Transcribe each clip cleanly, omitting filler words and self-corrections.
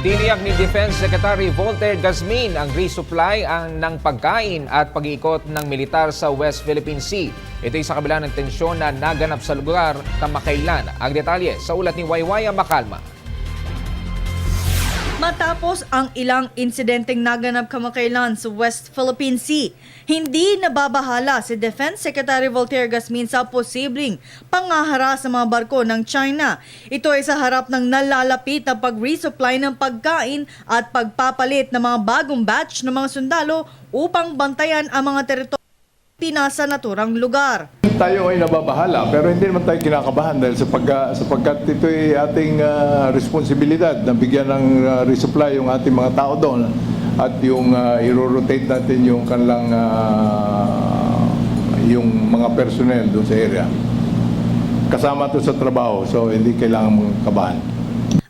Tiniyak ni Defense Secretary Volter Gazmin ang resupply ng pagkain at pag-iikot ng militar sa West Philippine Sea. Ito'y sa kabila ng tensyon na naganap sa lugar kamakailan. Ang detalye sa ulat ni Waywaya Macalma. Matapos ang ilang insidenteng naganap kamakailan sa West Philippine Sea, hindi nababahala si Defense Secretary Volter Gazmin sa posibleng pangahara sa mga barko ng China. Ito ay sa harap ng nalalapit na pag-resupply ng pagkain at pagpapalit ng mga bagong batch ng mga sundalo upang bantayan ang mga teritoryo sa naturang lugar. Tayo ay nababahala pero hindi naman tayo kinakabahan dahil sapagkat ito ay ating responsibilidad na bigyan ng resupply yung ating mga tao doon at yung i-rotate natin yung kanilang yung mga personnel doon sa area. Kasama to sa trabaho so hindi kailangan mong kabahan.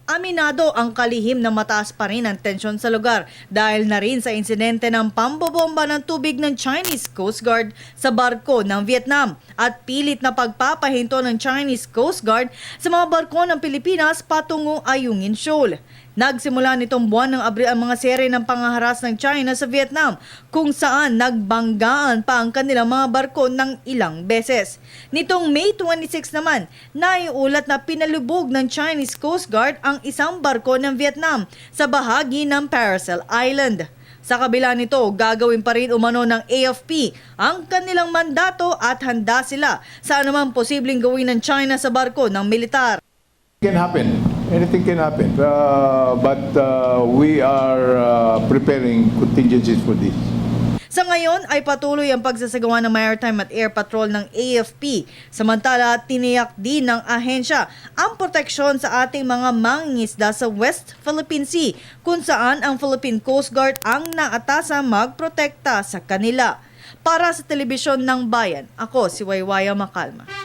Aminado ang kalihim na mataas pa rin ang tensyon sa lugar dahil na rin sa insidente ng pambobomba ng tubig ng Chinese Coast Guard sa barko ng Vietnam at pilit na pagpapahinto ng Chinese Coast Guard sa mga barko ng Pilipinas patungong Ayungin Shoal. Nagsimula nitong buwan ng Abril ang mga sere ng pangaharas ng China sa Vietnam kung saan nagbanggaan pa ang kanilang mga barko ng ilang beses. Nitong May 26 naman, naiulat na pinalubog ng Chinese Coast Guard ang isang barko ng Vietnam sa bahagi ng Paracel Island. Sa kabila nito, gagawin pa rin umano ng AFP ang kanilang mandato at handa sila sa anumang posibleng gawin ng China sa barko ng militar. Can happen. Anything can happen. But we are preparing contingencies for this. Sa ngayon ay patuloy ang pagsasagawa ng Maritime at Air Patrol ng AFP. Samantala, tiniyak din ng ahensya ang proteksyon sa ating mga mangingisda sa West Philippine Sea kung saan ang Philippine Coast Guard ang naatasa magprotekta sa kanila. Para sa Telebisyon ng Bayan, ako si Waywaya Macalma.